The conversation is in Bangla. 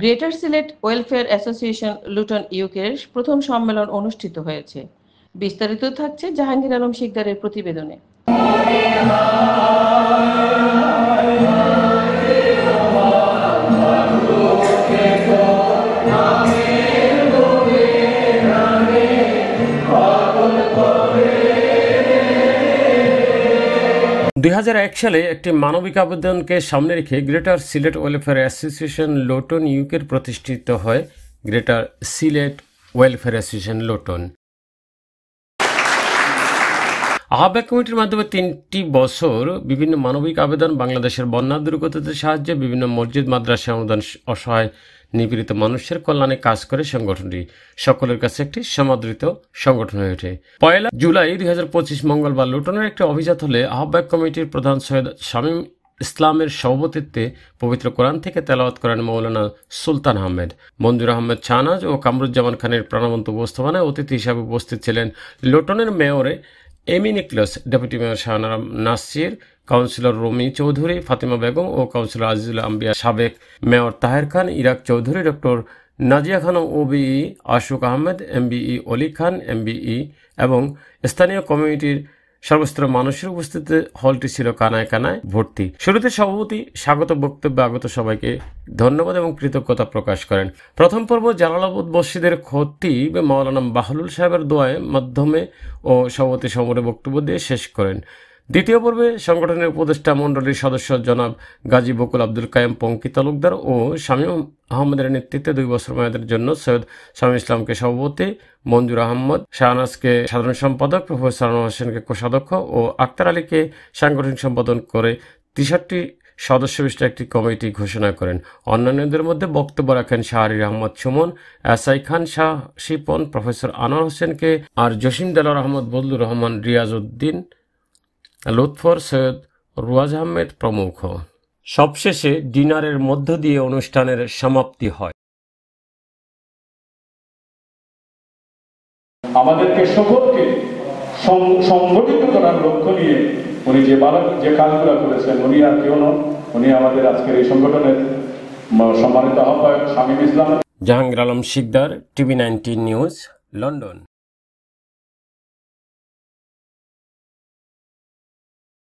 Greater Sylhet Welfare Association Luton ইউকের প্রথম সম্মেলন অনুষ্ঠিত হয়েছে। বিস্তারিত থাকছে জাহাঙ্গীর আলম শিকদারের প্রতিবেদনে। 2001 সালে একটি মানবিক আবেদনকে সামনে রেখে Greater Sylhet Welfare Association Luton ইউকের প্রতিষ্ঠিত হয় Greater Sylhet Welfare Association Luton. আহ্বায়ক কমিটির মাধ্যমে 3টি বছর বিভিন্ন মানবিক আবেদন, বাংলাদেশের বন্যা দুর্গতদের সাহায্যে, বিভিন্ন মসজিদ মাদ্রাসা অনুদান, অসহায় নিপীড়িত মানুষের কল্যাণে কাজ করে সংগঠনটি সকলের কাছে একটি সমাদৃত সংগঠন হয়ে ওঠে। 1 জুলাই 2025 মঙ্গলবার লুটনের একটি অভিজাত হলে আহ্বায়ক কমিটির প্রধান সৈয়দ শামীম ইসলামের সভাপতিত্বে পবিত্র কোরআন থেকে তেলাওয়াত করেন মৌলানা সুলতান আহমেদ, মঞ্জুর আহমেদ শাহনাজ ও কামরুজ্জামান খানের প্রাণবন্ত উপস্থাপনায় অতিথি হিসাবে উপস্থিত ছিলেন লুটনের মেয়রে এমি নিকলাস, ডেপুটি মেয়র শাহনারাম নাসির, কাউন্সিলর রমি চৌধুরী, ফাতিমা বেগম ও কাউন্সিলর আজিজুল আম্বিয়া, সাবেক mayor Taher Khan, Irak Chowdhury, doctor Nazia Khanam, OBE Ashuk Ahmed, MBE Oli Khan, MBE এবং স্থানীয় কমিউনিটির সর্বস্তরের মানুষের উপস্থিতিতে হলটি ছিল কানায় কানায় ভর্তি। শুরুতে সভাপতি স্বাগত বক্তব্যে আগত সবাইকে ধন্যবাদ এবং কৃতজ্ঞতা প্রকাশ করেন। প্রথম পর্ব জালালাবাদ মসজিদের খতিব মাওলানা বাহলুল সাহেবের দোয়ায় মাধ্যমে ও সভাপতি সমরে বক্তব্য দিয়ে শেষ করেন। দ্বিতীয় পর্বে সংগঠনের উপদেষ্টা মণ্ডলীর সদস্য জনাব গাজী বকুল আব্দুল কায়েম পঙ্কি তালুকদার ও শামীম আহমেদের নেতৃত্বে 2 বছর মেয়াদের জন্য সৈয়দ শামীম ইসলামকে সভাপতি, মঞ্জুর আহমদ শাহনাজকে সাধারণ সম্পাদক, প্রফেসর আনোয়ার হোসেনকে কোষাধ্যক্ষ ও আক্তার আলীকে সাংগঠনিক সম্পাদন করে 63 সদস্য বিশিষ্ট একটি কমিটি ঘোষণা করেন। অন্যান্যদের মধ্যে বক্তব্য রাখেন শাহরির আহমদ সুমন, এসআই খান শাহ শিপন, প্রফেসর আনোয়ার হোসেনকে আর জসিম দেলোয়ার আহমদ, বদলুর রহমান, রিয়াজ উদ্দিন, লুৎফর, সৈয়দ রুয়াজ আহমেদ প্রমুখ। সবশেষে ডিনারের মধ্য দিয়ে অনুষ্ঠানের সমাপ্তি হয়। আমাদেরকে সকলকে সংগঠিত করার লক্ষ্য নিয়ে উনি যে কাজগুলো করেছেন, উনি আর কেউ নন, উনি আমাদের আজকের এই সংগঠনের সম্মানিত আহ্বায়ক Shamim Islam. Jahangir Alam Sikdar, TV 19 news, London.